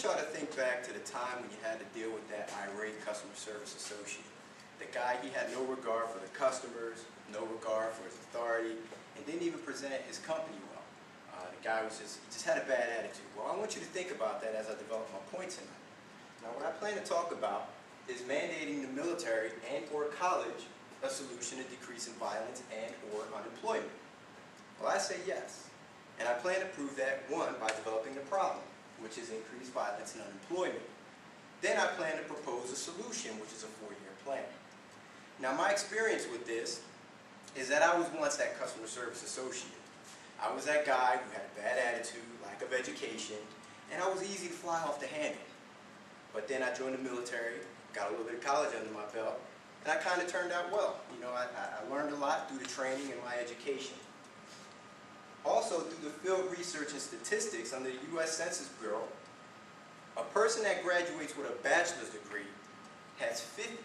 want y'all to think back to the time when you had to deal with that irate customer service associate. The guy, he had no regard for the customers, no regard for his authority, and didn't even present his company well. The guy was he just had a bad attitude. Well, I want you to think about that as I develop my point tonight. Now, what I plan to talk about is mandating the military and or college a solution to decreasing violence and or unemployment. Well, I say yes. And I plan to prove that, one, by developing the problem, which is increased violence and unemployment. Then I plan to propose a solution, which is a 4-year plan. Now, my experience with this is that I was once that customer service associate. I was that guy who had a bad attitude, lack of education, and I was easy to fly off the handle. But then I joined the military, got a little bit of college under my belt, and I kind of turned out well. You know, I learned a lot through the training and my education. Also, through the field research and statistics under the U.S. Census Bureau, a person that graduates with a bachelor's degree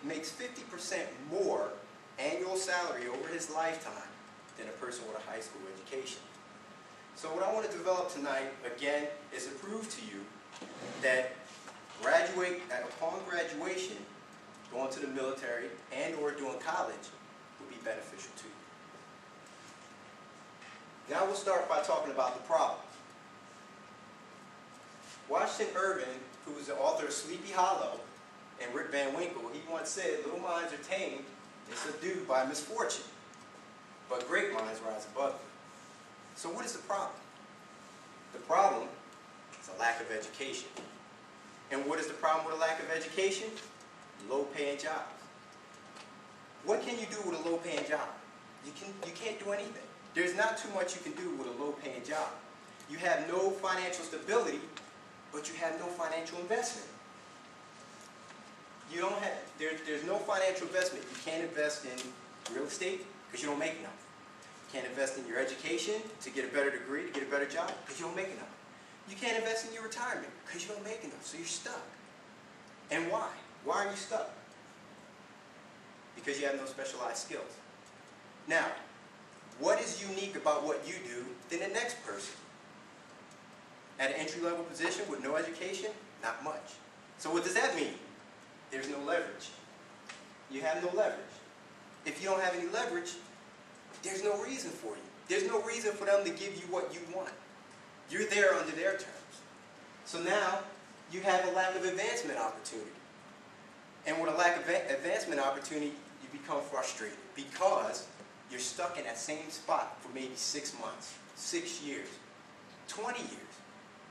makes 50% more annual salary over his lifetime than a person with a high school education. So what I want to develop tonight, again, is to prove to you that upon graduation, going to the military and or doing college would be beneficial to you. Now we'll start by talking about the problem. Washington Irving, who was the author of Sleepy Hollow, and Rip Van Winkle, he once said, "Little minds are tamed and subdued by misfortune, but great minds rise above them." So what is the problem? The problem is a lack of education. And what is the problem with a lack of education? Low-paying jobs. What can you do with a low-paying job? You can't do anything. There's not too much you can do with a low-paying job. You have no financial stability, but you have no financial investment. There's no financial investment. You can't invest in real estate because you don't make enough. You can't invest in your education to get a better degree, to get a better job, because you don't make enough. You can't invest in your retirement because you don't make enough, so you're stuck. And why? Why are you stuck? Because you have no specialized skills. Now, what is unique about what you do than the next person? At an entry-level position with no education? Not much. So what does that mean? There's no leverage. You have no leverage. If you don't have any leverage, there's no reason for you. There's no reason for them to give you what you want. You're there under their terms. So now, you have a lack of advancement opportunity. And with a lack of advancement opportunity, you become frustrated because you're stuck in that same spot for maybe 6 months, 6 years, 20 years.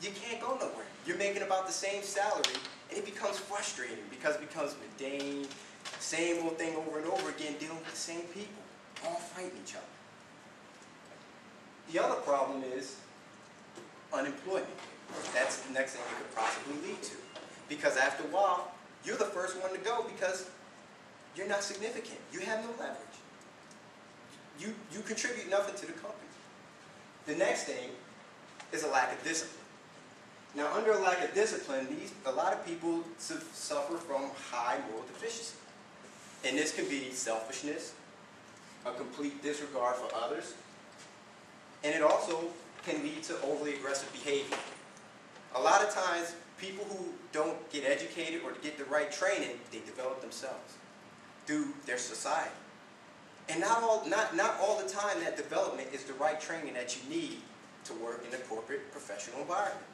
You can't go nowhere. You're making about the same salary, and it becomes frustrating because it becomes mundane, same old thing over and over again, dealing with the same people, all fighting each other. The other problem is unemployment. That's the next thing it could possibly lead to. Because after a while, you're the first one to go because you're not significant. You have no leverage. You contribute nothing to the company. The next thing is a lack of discipline. Now, under a lack of discipline, a lot of people suffer from high moral deficiency. And this can be selfishness, a complete disregard for others, and it also can lead to overly aggressive behavior. A lot of times, people who don't get educated or get the right training, they develop themselves through their society. And not all the time that development is the right training that you need to work in a corporate professional environment.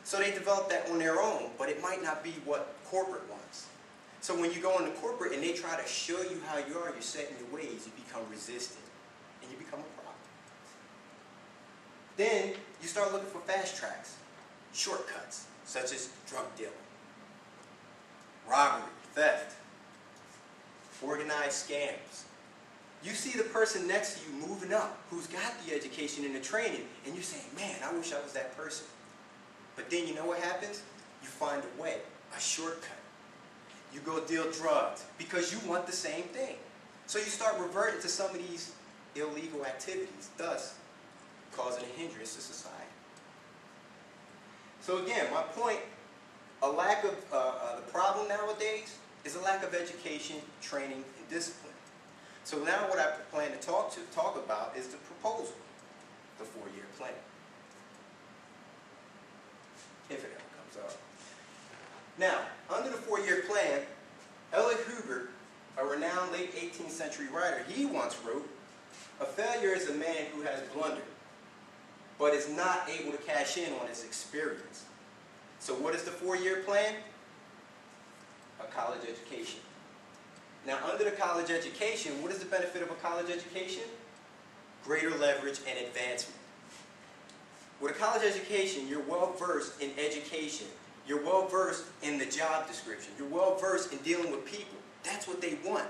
So they develop that on their own, but it might not be what corporate wants. So when you go into corporate and they try to show you how you are, you're set in your ways, you become resistant, and you become a problem. Then you start looking for fast tracks, shortcuts, such as drug dealing, robbery, theft, organized scams. You see the person next to you moving up, who's got the education and the training, and you're saying, man, I wish I was that person. But then you know what happens? You find a way, a shortcut. You go deal drugs because you want the same thing. So you start reverting to some of these illegal activities, thus causing a hindrance to society. So again, my point, the problem nowadays is a lack of education, training, and discipline. So now what I plan to talk about is the proposal, the 4-year plan, if it ever comes up. Now, under the 4-year plan, Elliot Hubert, a renowned late 18th century writer, he once wrote, "A failure is a man who has blundered, but is not able to cash in on his experience." So what is the 4-year plan? A college education. Now, under the college education, what is the benefit of a college education? Greater leverage and advancement. With a college education, you're well-versed in education. You're well-versed in the job description. You're well-versed in dealing with people. That's what they want.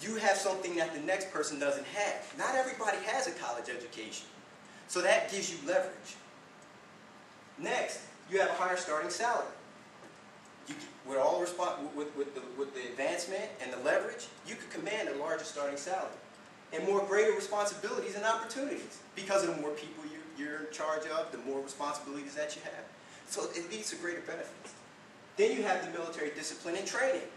You have something that the next person doesn't have. Not everybody has a college education. So that gives you leverage. Next, you have a higher starting salary. With the advancement and the leverage, you could command a larger starting salary and more greater responsibilities and opportunities because of the more people you're in charge of, the more responsibilities that you have. So it leads to greater benefits. Then you have the military discipline and training,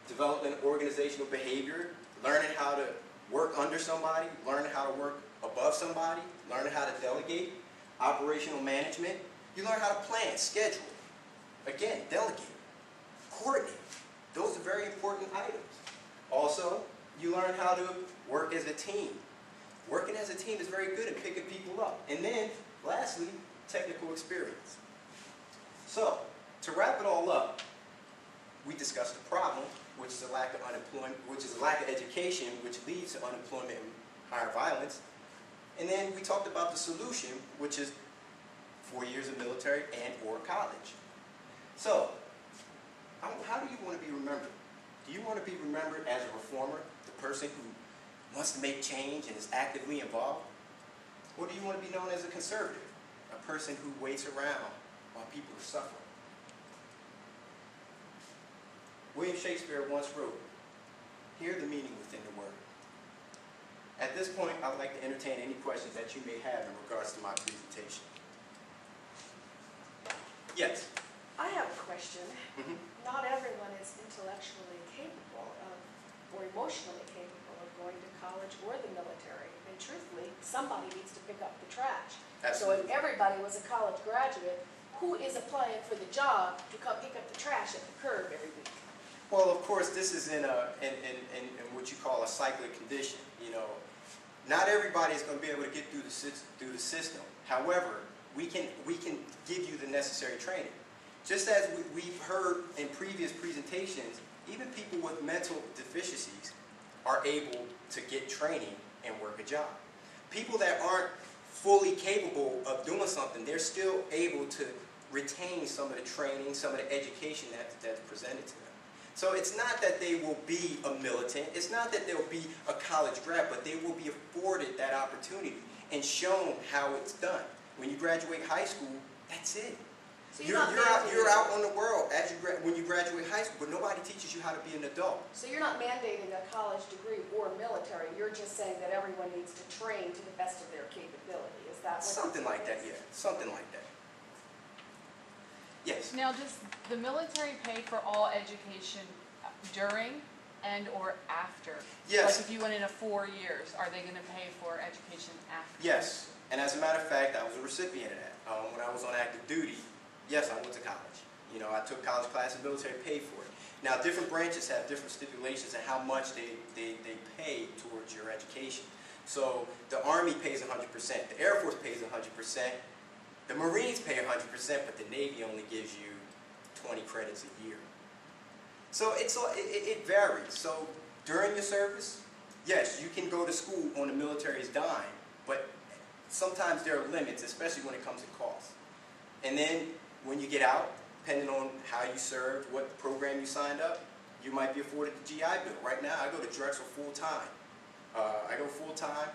developing organizational behavior, learning how to work under somebody, learning how to work above somebody, learning how to delegate, operational management. You learn how to plan, schedule, again, delegate, coordinate. Those are very important items. Also, you learn how to work as a team. Working as a team is very good at picking people up. And then, lastly, technical experience. So, to wrap it all up, we discussed the problem, which is a lack of unemployment, which is a lack of education, which leads to unemployment and higher violence. And then we talked about the solution, which is 4 years of military and or college. So, how do you want to be remembered? Do you want to be remembered as a reformer, the person who wants to make change and is actively involved? Or do you want to be known as a conservative, a person who waits around while people are suffering? William Shakespeare once wrote, "Hear the meaning within the word." At this point, I would like to entertain any questions that you may have in regards to my presentation. Yes? I have a question. Not everyone is intellectually capable of, or emotionally capable of going to college or the military. And truthfully, somebody needs to pick up the trash. Absolutely. So if everybody was a college graduate, who is applying for the job to come pick up the trash at the curb every week? Well, of course, this is in what you call a cyclic condition. You know, not everybody is going to be able to get through the system. However, we can give you the necessary training. Just as we've heard in previous presentations, even people with mental deficiencies are able to get training and work a job. People that aren't fully capable of doing something, they're still able to retain some of the training, some of the education that's presented to them. So it's not that they will be a militant, it's not that they'll be a college grad, but they will be afforded that opportunity and shown how it's done. When you graduate high school, that's it. So you're out on the world when you graduate high school, but nobody teaches you how to be an adult. So you're not mandating a college degree or military, you're just saying that everyone needs to train to the best of their capability. Is that what Something like that, yeah. Something like that. Yes? Now, does the military pay for all education during and or after? Yes. Like if you went into 4 years, are they going to pay for education after? Yes. And as a matter of fact, I was a recipient of that. When I was on active duty, yes, I went to college. You know, I took college classes, military paid for it. Now, different branches have different stipulations on how much they pay towards your education. So, the Army pays 100%, the Air Force pays 100%, the Marines pay 100%, but the Navy only gives you 20 credits a year. So, it varies. So, during your service, yes, you can go to school on the military's dime, but sometimes there are limits, especially when it comes to cost. And then, when you get out, depending on how you served, what program you signed up, you might be afforded the GI Bill. Right now, I go to Drexel full-time. I go full-time,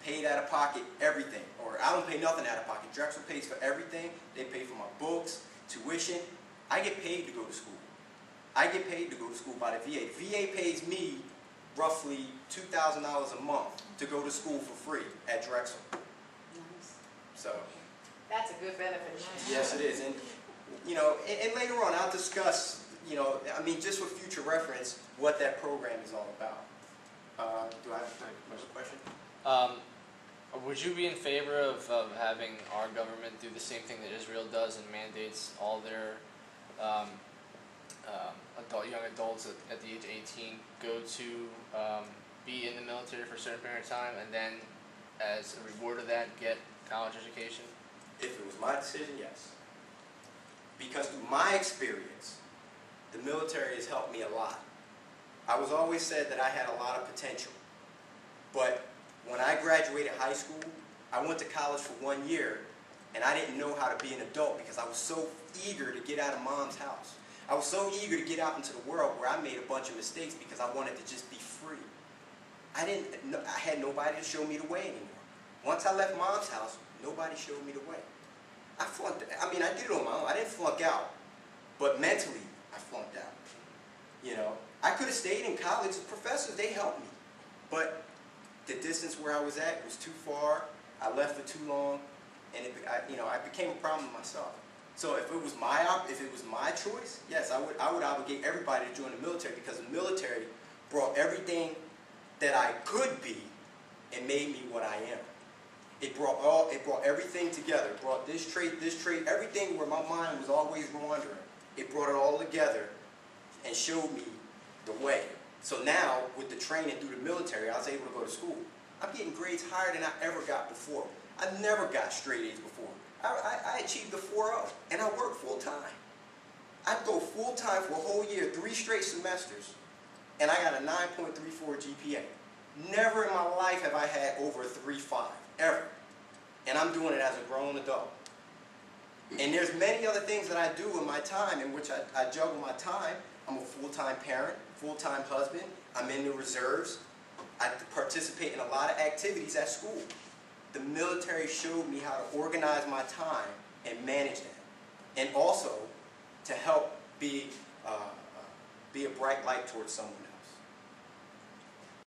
paid out of pocket everything. Or I don't pay nothing out of pocket. Drexel pays for everything. They pay for my books, tuition. I get paid to go to school. I get paid to go to school by the VA. The VA pays me roughly $2,000 a month to go to school for free at Drexel. Nice. So. That's a good benefit. Yes, it is. And, you know, and later on I'll discuss, you know, I mean, just for future reference, what that program is all about. Do I have a question? Would you be in favor of having our government do the same thing that Israel does and mandates all their young adults at the age of 18 go to be in the military for a certain period of time, and then as a reward of that get college education? If it was my decision, yes. Because through my experience, the military has helped me a lot. I was always said that I had a lot of potential. But when I graduated high school, I went to college for 1 year, and I didn't know how to be an adult because I was so eager to get out of mom's house. I was so eager to get out into the world where I made a bunch of mistakes because I wanted to just be free. I had nobody to show me the way anymore. Once I left mom's house, nobody showed me the way. I did it on my own. I didn't flunk out, but mentally, I flunked out. You know, I could have stayed in college. The professors, they helped me, but the distance where I was at was too far. I left for too long, and I became a problem myself. So if it was my choice, yes, I would obligate everybody to join the military, because the military brought everything that I could be and made me what I am. It brought everything together. It brought this trait, everything where my mind was always wandering. It brought it all together and showed me the way. So now, with the training through the military, I was able to go to school. I'm getting grades higher than I ever got before. I never got straight A's before. I achieved the 4.0, and I work full time. I'd go full time for a whole year, 3 straight semesters, and I got a 9.34 GPA. Never in my life have I had over a 3.5, ever. And I'm doing it as a grown adult. And there's many other things that I do in my time in which I juggle my time. I'm a full-time parent, full-time husband. I'm in the reserves. I participate in a lot of activities at school. The military showed me how to organize my time and manage that. And also to help be a bright light towards someone